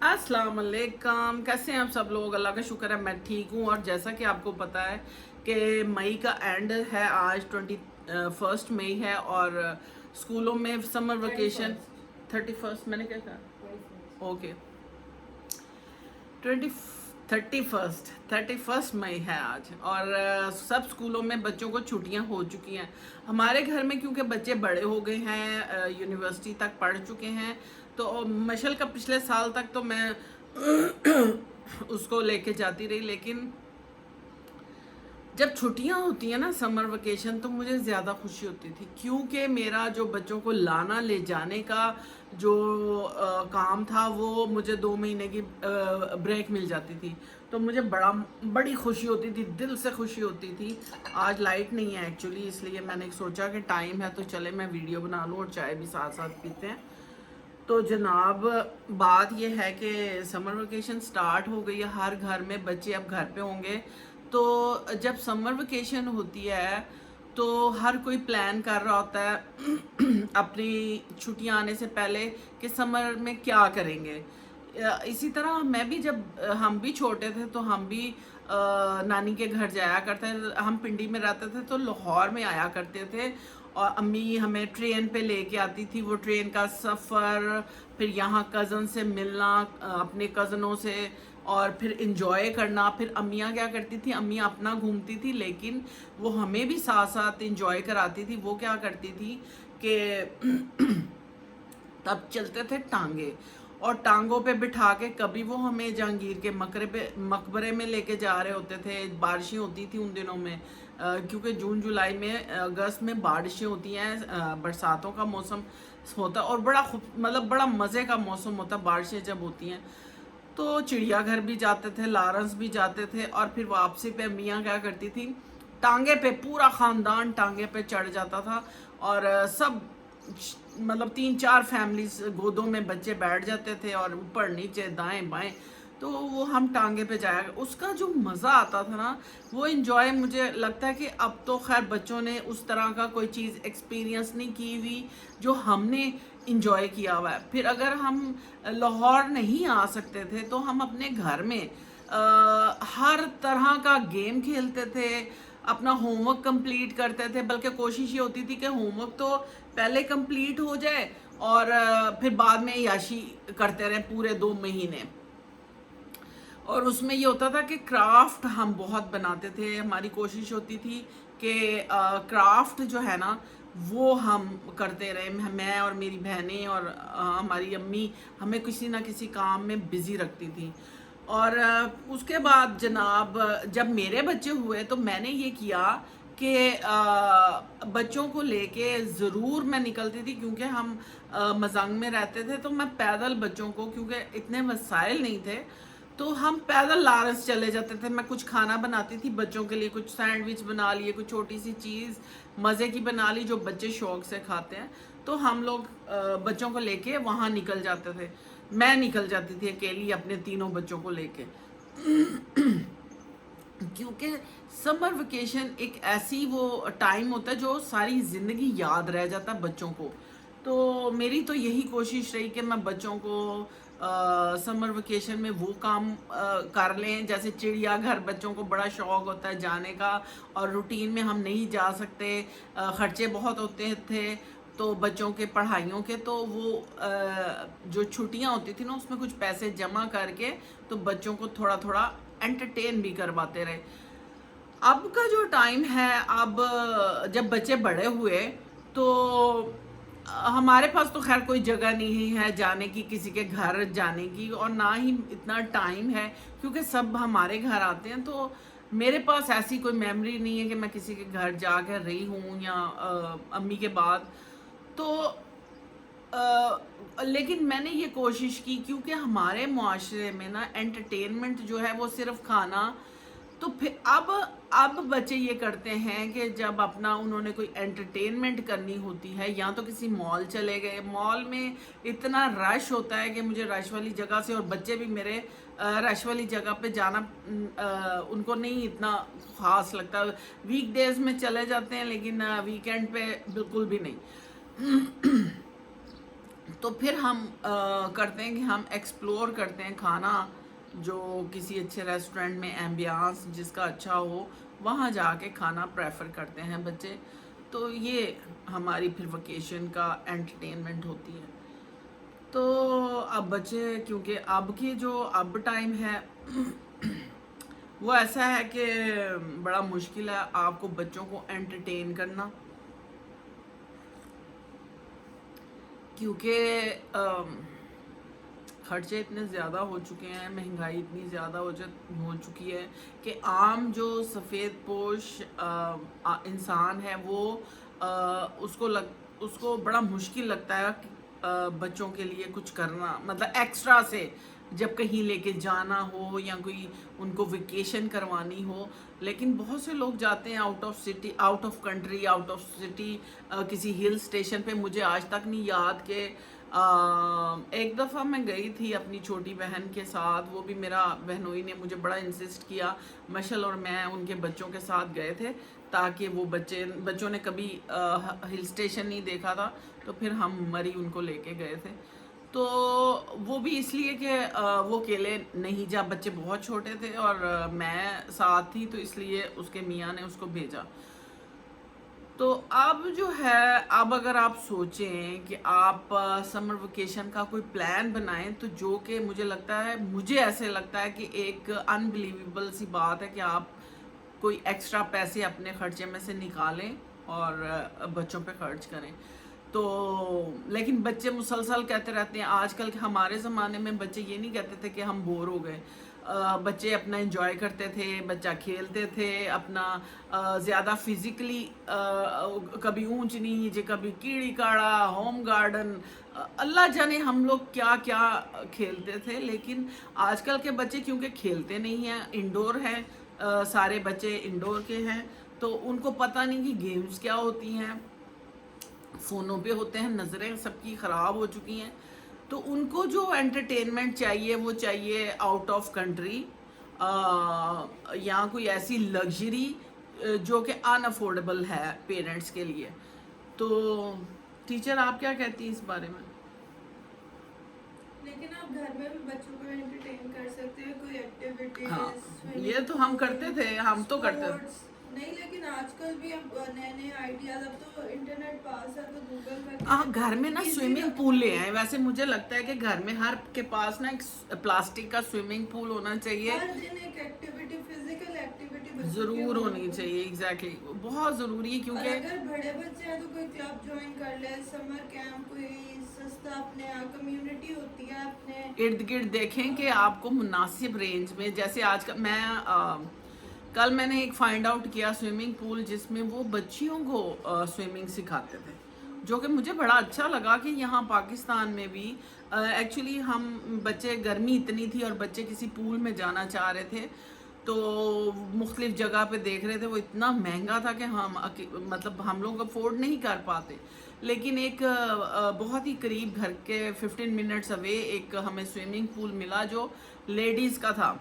अस्सलाम वालेकुम। कैसे हैं आप सब लोग? अल्लाह का शुक्र है मैं ठीक हूँ। और जैसा कि आपको पता है कि मई का एंड है, आज 21 मई है और स्कूलों में समर वेकेशन 31st मैंने क्या कहा? ओके, 20 31 मई है आज। और सब स्कूलों में बच्चों को छुट्टियां हो चुकी हैं। हमारे घर में क्योंकि बच्चे बड़े हो गए हैं, यूनिवर्सिटी तक पढ़ चुके हैं, तो मशल का पिछले साल तक तो मैं उसको लेके जाती रही। लेकिन जब छुट्टियां होती हैं ना, समर वेकेशन, तो मुझे ज़्यादा खुशी होती थी, क्योंकि मेरा जो बच्चों को लाना ले जाने का जो काम था, वो मुझे 2 महीने की ब्रेक मिल जाती थी। तो मुझे बड़ी खुशी होती थी, दिल से खुशी होती थी। आज लाइट नहीं है एक्चुअली, इसलिए मैंने सोचा कि टाइम है तो चले मैं वीडियो बना लूँ और चाय भी साथ साथ पीते हैं। तो जनाब, बात यह है कि समर वेकेशन स्टार्ट हो गई है, हर घर में बच्चे अब घर पे होंगे। तो जब समर वेकेशन होती है तो हर कोई प्लान कर रहा होता है अपनी छुट्टियां आने से पहले कि समर में क्या करेंगे। इसी तरह मैं भी, जब हम भी छोटे थे तो हम भी नानी के घर जाया करते थे। हम पिंडी में रहते थे तो लाहौर में आया करते थे, और अम्मी हमें ट्रेन पे लेके आती थी। वो ट्रेन का सफ़र, फिर यहाँ कज़न से मिलना, अपने कज़नों से, और फिर इंजॉय करना। फिर अम्मियाँ क्या करती थी, अम्मियाँ अपना घूमती थी लेकिन वो हमें भी साथ साथ इंजॉय कराती थी। वो क्या करती थी कि तब चलते थे टांगे, और टांगों पे बिठा के कभी वो हमें जहांगीर के मकबरे में लेके जा रहे होते थे। बारिशें होती थी उन दिनों में, क्योंकि जून जुलाई में, अगस्त में बारिशें होती हैं, बरसातों का मौसम होता है और बड़ा मतलब बड़ा मज़े का मौसम होता है बारिशें जब होती हैं। तो चिड़ियाघर भी जाते थे, लारंस भी जाते थे, और फिर वापसी पे मियाँ क्या करती थी, टांगे पे पूरा ख़ानदान टांगे पे चढ़ जाता था। और सब मतलब 3-4 फैमिलीज गोदों में बच्चे बैठ जाते थे, और ऊपर नीचे दाएं बाएं, तो वो हम टांगे पे जाया। उसका जो मज़ा आता था ना, वो इन्जॉय, मुझे लगता है कि अब तो खैर बच्चों ने उस तरह का कोई चीज़ एक्सपीरियंस नहीं की हुई जो हमने इंजॉय किया हुआ है। फिर अगर हम लाहौर नहीं आ सकते थे तो हम अपने घर में हर तरह का गेम खेलते थे, अपना होमवर्क कंप्लीट करते थे। बल्कि कोशिश ये होती थी कि होमवर्क तो पहले कंप्लीट हो जाए, और फिर बाद में याशी करते रहे पूरे 2 महीने। और उसमें ये होता था कि क्राफ्ट हम बहुत बनाते थे। हमारी कोशिश होती थी कि क्राफ्ट जो है ना, वो हम करते रहे। मैं और मेरी बहनें और हमारी अम्मी हमें किसी ना किसी काम में बिज़ी रखती थी। और उसके बाद जनाब, जब मेरे बच्चे हुए तो मैंने ये किया कि बच्चों को लेके ज़रूर मैं निकलती थी, क्योंकि हम मजांग में रहते थे। तो मैं पैदल बच्चों को, क्योंकि इतने वसाइल नहीं थे, तो हम पैदल लारस चले जाते थे। मैं कुछ खाना बनाती थी बच्चों के लिए, कुछ सैंडविच बना लिए, कुछ छोटी सी चीज़ मज़े की बना ली जो बच्चे शौक से खाते हैं। तो हम लोग बच्चों को लेके वहाँ निकल जाते थे। मैं निकल जाती थी अकेली अपने तीनों बच्चों को लेके, क्योंकि समर वेकेशन एक ऐसी वो टाइम होता है जो सारी ज़िंदगी याद रह जाता है बच्चों को। तो मेरी तो यही कोशिश रही कि मैं बच्चों को समर वेकेशन में वो काम कर लें। जैसे चिड़ियाघर बच्चों को बड़ा शौक होता है जाने का, और रूटीन में हम नहीं जा सकते, खर्चे बहुत होते थे तो बच्चों के पढ़ाइयों के। तो वो जो छुट्टियां होती थी ना, उसमें कुछ पैसे जमा करके तो बच्चों को थोड़ा थोड़ा एंटरटेन भी करवाते रहे। अब का जो टाइम है, अब जब बच्चे बड़े हुए तो हमारे पास तो खैर कोई जगह नहीं है जाने की, किसी के घर जाने की, और ना ही इतना टाइम है, क्योंकि सब हमारे घर आते हैं। तो मेरे पास ऐसी कोई मेमोरी नहीं है कि मैं किसी के घर जाकर रही हूँ, या अम्मी के बाद। तो लेकिन मैंने ये कोशिश की, क्योंकि हमारे मुआशरे में ना एंटरटेनमेंट जो है वो सिर्फ खाना। तो फिर अब बच्चे ये करते हैं कि जब अपना उन्होंने कोई एंटरटेनमेंट करनी होती है, या तो किसी मॉल चले गए। मॉल में इतना रश होता है कि मुझे रश वाली जगह से, और बच्चे भी मेरे रश वाली जगह पे जाना उनको नहीं इतना ख़ास लगता। वीकडेज में चले जाते हैं लेकिन वीकेंड पे बिल्कुल भी नहीं। तो फिर हम करते हैं कि हम एक्सप्लोर करते हैं खाना, जो किसी अच्छे रेस्टोरेंट में एम्बियंस जिसका अच्छा हो वहाँ जाके खाना प्रेफर करते हैं बच्चे। तो ये हमारी फिर वेकेशन का एंटरटेनमेंट होती है। तो अब बच्चे, क्योंकि अब की जो अब टाइम है वो ऐसा है कि बड़ा मुश्किल है आपको बच्चों को एंटरटेन करना, क्योंकि खर्चे इतने ज़्यादा हो चुके हैं, महंगाई इतनी ज़्यादा हो चुकी है कि आम जो सफ़ेद पोश इंसान है वो उसको बड़ा मुश्किल लगता है कि, बच्चों के लिए कुछ करना, मतलब एक्स्ट्रा से जब कहीं लेके जाना हो या कोई उनको वेकेशन करवानी हो। लेकिन बहुत से लोग जाते हैं out of city, out of country, out of city, किसी हिल स्टेशन पे। मुझे आज तक नहीं याद कि एक दफ़ा मैं गई थी अपनी छोटी बहन के साथ, वो भी मेरा बहनोई ने मुझे बड़ा इंसिस्ट किया, मशल और मैं उनके बच्चों के साथ गए थे, ताकि वो बच्चों ने कभी हिल स्टेशन नहीं देखा था, तो फिर हम मरी उनको लेके गए थे। तो वो भी इसलिए कि वो अकेले नहीं, जब बच्चे बहुत छोटे थे और मैं साथ थी, तो इसलिए उसके मियाँ ने उसको भेजा। तो अब जो है, अब अगर आप सोचें कि आप समर वेकेशन का कोई प्लान बनाएं, तो जो कि मुझे ऐसे लगता है कि एक अनबिलीवेबल सी बात है कि आप कोई एक्स्ट्रा पैसे अपने खर्चे में से निकालें और बच्चों पे खर्च करें। तो लेकिन बच्चे मुसलसल कहते रहते हैं। आजकल के हमारे ज़माने में बच्चे ये नहीं कहते थे कि हम बोर हो गए। बच्चे अपना एंजॉय करते थे, बच्चा खेलते थे अपना, ज़्यादा फिज़िकली कभी ऊंच नीच, कभी कीड़ी काड़ा, होम गार्डन, अल्लाह जाने हम लोग क्या क्या खेलते थे। लेकिन आजकल के बच्चे क्योंकि खेलते नहीं हैं, इंडोर हैं, सारे बच्चे इंडोर के हैं, तो उनको पता नहीं कि गेम्स क्या होती हैं, फ़ोनों पे होते हैं, नज़रें सबकी ख़राब हो चुकी हैं। तो उनको जो एंटरटेनमेंट चाहिए वो चाहिए आउट ऑफ कंट्री, या कोई ऐसी लग्जरी जो कि अनअफोर्डेबल है पेरेंट्स के लिए। तो टीचर आप क्या कहती हैं इस बारे में? लेकिन आप घर में भी बच्चों को एंटरटेन कर सकते हैं, कोई एक्टिविटीज। हाँ, ये तो हम करते थे, हम तो करते थे। नहीं, लेकिन आजकल भी अब नए नए आइडियाज, अब तो इंटरनेट पास है तो गूगल पर हाँ, घर में ना स्विमिंग पूल ले आए। वैसे मुझे लगता है कि घर में हर के पास ना एक प्लास्टिक का स्विमिंग पूल होना चाहिए, हर दिन एक एक्टिविटी, फिजिकल एक्टिविटी जरूर होनी चाहिए। एग्जैक्टली, बहुत जरूरी है, क्योंकि अगर बड़े बच्चे हैं तो कोई क्लब ज्वाइन कर ले, समर कैंप, कोई सस्ता अपने कम्युनिटी होती है अपने इर्द गिर्द देखें कि आपको मुनासिब रेंज में। जैसे आज का कल मैंने एक फाइंड आउट किया स्विमिंग पूल जिसमें वो बच्चियों को स्विमिंग सिखाते थे, जो कि मुझे बड़ा अच्छा लगा कि यहाँ पाकिस्तान में भी एक्चुअली हम बच्चे, गर्मी इतनी थी और बच्चे किसी पूल में जाना चाह रहे थे, तो मुख्तलिफ जगह पे देख रहे थे। वो इतना महंगा था कि मतलब हम लोग अफोर्ड नहीं कर पाते। लेकिन एक बहुत ही करीब घर के 15 मिनट्स अवे एक हमें स्विमिंग पूल मिला जो लेडीज़ का था,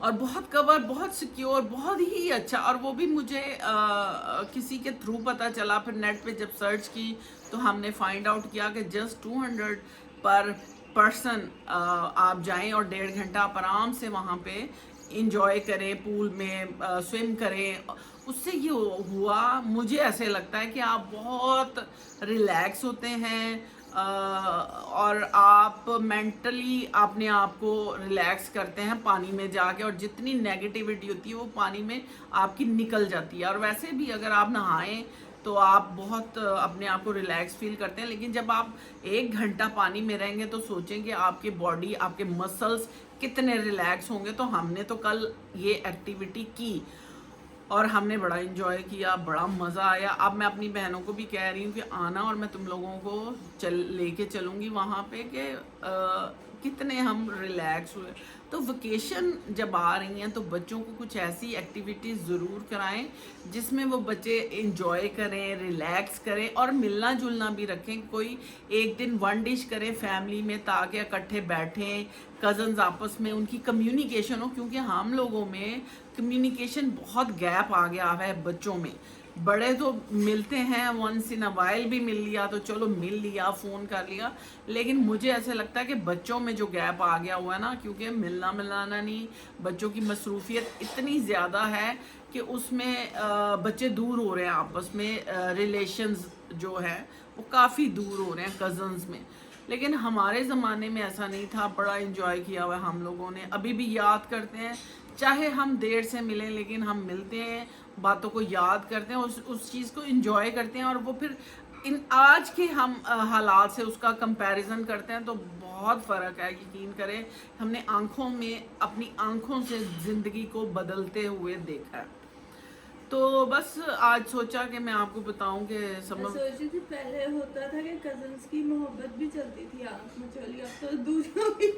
और बहुत कवर, बहुत सिक्योर, बहुत ही अच्छा। और वो भी मुझे किसी के थ्रू पता चला। फिर नेट पे जब सर्च की तो हमने फाइंड आउट किया कि जस्ट 200 पर पर्सन आप जाएं और 1.5 घंटा आप आराम से वहाँ पे इंजॉय करें, पूल में स्विम करें। उससे ये हुआ, मुझे ऐसे लगता है कि आप बहुत रिलैक्स होते हैं, और आप मेंटली अपने आप को रिलैक्स करते हैं पानी में जाके, और जितनी नेगेटिविटी होती है वो पानी में आपकी निकल जाती है। और वैसे भी अगर आप नहाएं तो आप बहुत अपने आप को रिलैक्स फील करते हैं। लेकिन जब आप 1 घंटा पानी में रहेंगे तो सोचें कि आपकी बॉडी, आपके मसल्स कितने रिलैक्स होंगे। तो हमने तो कल ये एक्टिविटी की और हमने बड़ा इंजॉय किया, बड़ा मज़ा आया। अब मैं अपनी बहनों को भी कह रही हूँ कि आना, और मैं तुम लोगों को लेके चलूँगी वहाँ पे कि कितने हम रिलैक्स हुए। तो वेकेशन जब आ रही हैं तो बच्चों को कुछ ऐसी एक्टिविटीज़ ज़रूर कराएं जिसमें वो बच्चे इंजॉय करें, रिलैक्स करें, और मिलना जुलना भी रखें। कोई एक दिन वन डिश करें फैमिली में, ताकि इकट्ठे बैठें, कज़न्स आपस में उनकी कम्युनिकेशन हो, क्योंकि हम लोगों में कम्युनिकेशन बहुत गैप आ गया है बच्चों में। बड़े तो मिलते हैं वंस इन अ वाइल भी मिल लिया तो चलो मिल लिया, फ़ोन कर लिया, लेकिन मुझे ऐसे लगता है कि बच्चों में जो गैप आ गया हुआ है ना, क्योंकि मिलना मिलाना नहीं, बच्चों की मसरूफियत इतनी ज़्यादा है कि उसमें बच्चे दूर हो रहे हैं आपस में, रिलेशंस जो है वो काफ़ी दूर हो रहे हैं कज़न्स में। लेकिन हमारे ज़माने में ऐसा नहीं था, बड़ा इन्जॉय किया हुआ है हम लोगों ने, अभी भी याद करते हैं, चाहे हम देर से मिलें लेकिन हम मिलते हैं, बातों को याद करते हैं, उस चीज़ को इन्जॉय करते हैं, और वो फिर इन आज के हम हालात से उसका कंपैरिजन करते हैं तो बहुत फ़र्क है, यकीन करें। हमने आंखों में, अपनी आंखों से ज़िंदगी को बदलते हुए देखा है। तो बस आज सोचा कि मैं आपको बताऊं कि मैं सोची थी पहले होता था कि कजन्स की मोहब्बत भी चलती थी आंख में चली, अब तो दूसरों की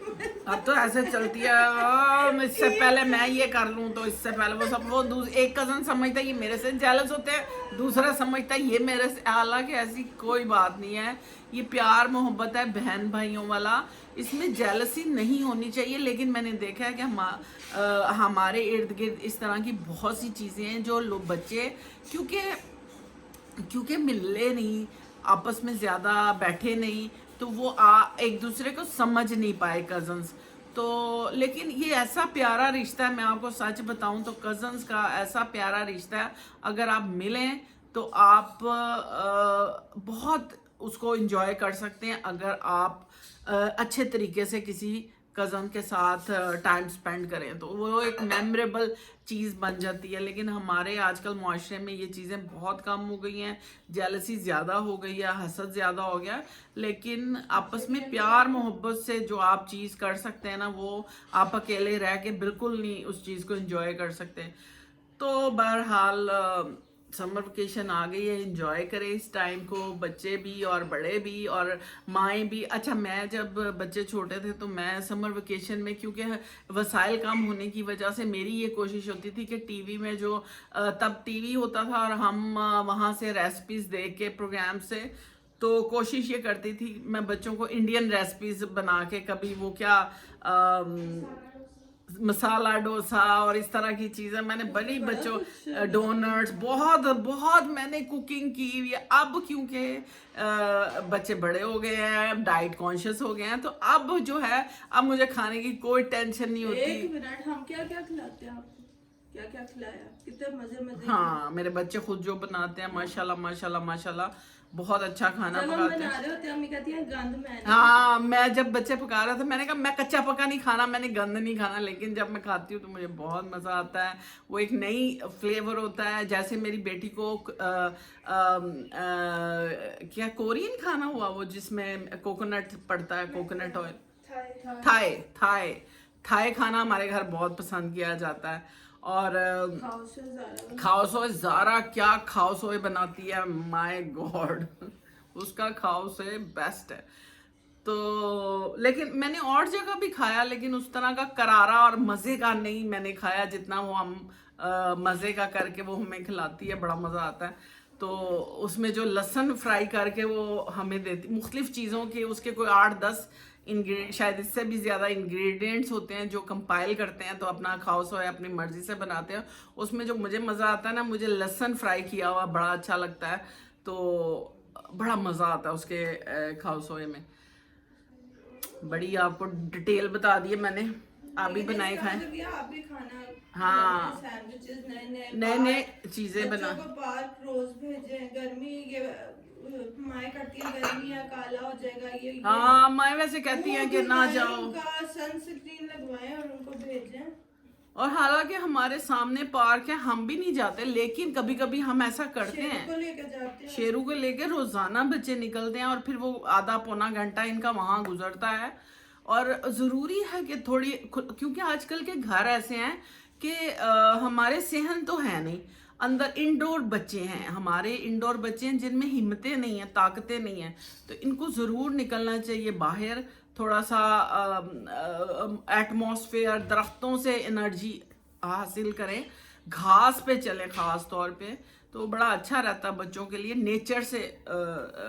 अब तो ऐसे चलती है, इससे पहले मैं ये कर लूं तो इससे पहले वो सब, वो एक कजन समझता है ये मेरे से जेलस होते हैं, दूसरा समझता है ये मेरे से, हालांकि ऐसी कोई बात नहीं है, ये प्यार मोहब्बत है बहन भाइयों वाला, इसमें जेलसी नहीं होनी चाहिए। लेकिन मैंने देखा है कि हमारे इर्द गिर्द इस तरह की बहुत सी चीज़ें हैं जो लोग बच्चे, क्योंकि मिले नहीं, आपस में ज़्यादा बैठे नहीं, तो वो एक दूसरे को समझ नहीं पाए कज़न्स। तो लेकिन ये ऐसा प्यारा रिश्ता है, मैं आपको सच बताऊं तो कज़न्स का ऐसा प्यारा रिश्ता है, अगर आप मिलें तो आप बहुत उसको एंजॉय कर सकते हैं, अगर आप अच्छे तरीके से किसी कज़न के साथ टाइम स्पेंड करें तो वो एक मेमोरेबल चीज़ बन जाती है। लेकिन हमारे आजकल माशरे में ये चीज़ें बहुत कम हो गई हैं, जेलसी ज़्यादा हो गई है, हसद ज़्यादा हो गया, लेकिन आपस में प्यार मोहब्बत से जो आप चीज़ कर सकते हैं ना, वो आप अकेले रह के बिल्कुल नहीं उस चीज़ को एंजॉय कर सकते। तो बहरहाल समर वेकेशन आ गई है, एंजॉय करें इस टाइम को, बच्चे भी और बड़े भी और माएँ भी। अच्छा, मैं जब बच्चे छोटे थे तो मैं समर वेकेशन में, क्योंकि वसाइल कम होने की वजह से मेरी ये कोशिश होती थी कि टीवी में जो तब टीवी होता था और हम वहाँ से रेसिपीज़ देख के प्रोग्राम से, तो कोशिश ये करती थी मैं बच्चों को इंडियन रेसिपीज़ बना के, कभी वो क्या मसाला डोसा और इस तरह की चीज़ें मैंने बड़ी बच्चों, डोनट्स, बहुत बहुत मैंने कुकिंग की हुई है। अब क्योंकि बच्चे बड़े हो गए हैं, डाइट कॉन्शियस हो गए हैं, तो अब जो है अब मुझे खाने की कोई टेंशन नहीं होती। एक मिनट, हम क्या क्या खिलाते हैं आपको? क्या क्या खिलाया? कितने मजे मजे? हाँ, मेरे बच्चे खुद जो बनाते हैं माशाल्लाह माशाल्लाह माशाल्लाह, बहुत अच्छा खाना पकाते हैं। अम्मी कहती है गंद में। हाँ, मैं जब बच्चे पका रहा था मैंने कहा मैं कच्चा पका नहीं खाना, मैंने गंद नहीं खाना, लेकिन जब मैं खाती हूँ तो मुझे बहुत मज़ा आता है, वो एक नई फ्लेवर होता है। जैसे मेरी बेटी को क्या कोरियन खाना हुआ वो जिसमें कोकोनट पड़ता है, coconut oil, Thai Thai Thai खाना हमारे घर बहुत पसंद किया जाता है। और खाओ ज़ारा क्या खाओ सोए बनाती है, माय गॉड, उसका खाओ से बेस्ट है। तो लेकिन मैंने और जगह भी खाया, लेकिन उस तरह का करारा और मज़े का नहीं मैंने खाया जितना वो हम मज़े का करके वो हमें खिलाती है, बड़ा मज़ा आता है। तो उसमें जो लहसुन फ्राई करके वो हमें देती, मुख्तलिफ चीज़ों के उसके कोई 8-10 शायद इससे भी ज़्यादा इंग्रेडिएंट्स होते हैं जो कंपाइल करते हैं, तो अपना खाओ सोया अपनी मर्ज़ी से बनाते हैं। उसमें जो मुझे मज़ा आता है ना, मुझे लहसुन फ्राई किया हुआ बड़ा अच्छा लगता है, तो बड़ा मज़ा आता है उसके खाओ सोए में। बड़ी आपको डिटेल बता दी है मैंने, आप भी बनाए खाएं। आप भी खाना, हाँ, सैंडविचेस नए नए चीज़ें बना। पार्क रोज भेजें, गर्मी ये माए करती है गर्मी है काला हो जाएगा ये। हाँ, माए वैसे कहती हैं कि ना जाओ, उनका सनस्क्रीन लगवाएं और उनको भेजें। और हालांकि हमारे सामने पार्क है, हम भी नहीं जाते, लेकिन कभी कभी हम ऐसा करते हैं, को लेकर जाते हैं, शेरू को लेकर रोजाना बच्चे निकलते हैं, और फिर वो आधा पौना घंटा इनका वहां गुजरता है। और ज़रूरी है कि थोड़ी, क्योंकि आजकल के घर ऐसे हैं कि हमारे सेहन तो है नहीं, अंदर इंडोर बच्चे हैं, हमारे इंडोर बच्चे हैं जिनमें हिम्मतें नहीं हैं, ताकतें नहीं हैं, तो इनको ज़रूर निकलना चाहिए बाहर, थोड़ा सा एटमॉस्फेयर, दरख्तों से एनर्जी हासिल करें, घास पे चलें ख़ास तौर पे, तो बड़ा अच्छा रहता है बच्चों के लिए, नेचर से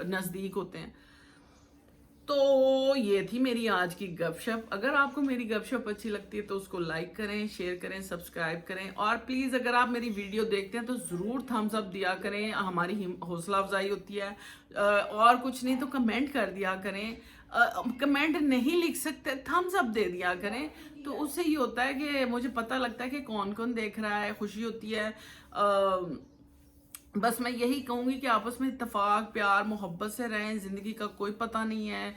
नज़दीक होते हैं। तो ये थी मेरी आज की गपशप। अगर आपको मेरी गपशप अच्छी लगती है तो उसको लाइक करें, शेयर करें, सब्सक्राइब करें, और प्लीज़ अगर आप मेरी वीडियो देखते हैं तो ज़रूर थम्स अप दिया करें, हमारी हौसला अफजाई होती है। और कुछ नहीं तो कमेंट कर दिया करें। कमेंट नहीं लिख सकते, थम्स अप दे दिया करें, तो उससे ये होता है कि मुझे पता लगता है कि कौन कौन देख रहा है, खुशी होती है। बस मैं यही कहूँगी कि आपस में इत्तेफाक, प्यार, मोहब्बत से रहें। ज़िंदगी का कोई पता नहीं है।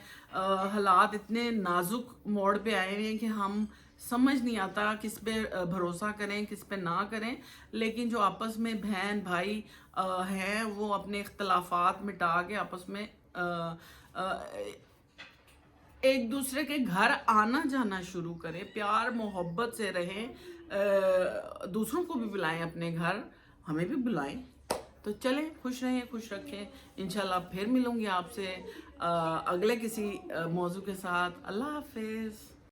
हालात इतने नाजुक मोड़ पे आए हुए हैं कि हम समझ नहीं आता किस पे भरोसा करें, किस पे ना करें। लेकिन जो आपस में बहन भाई हैं, वो अपने इख्तलाफात मिटा के आपस में एक दूसरे के घर आना जाना शुरू करें, प्यार मोहब्बत से रहें, दूसरों को भी बुलाएं अपने घर, हमें भी बुलाएं। तो चलें, खुश रहें, खुश रखें। इंशाल्लाह फिर मिलूंगी आपसे अगले किसी मौजू के साथ। अल्लाह हाफिज़।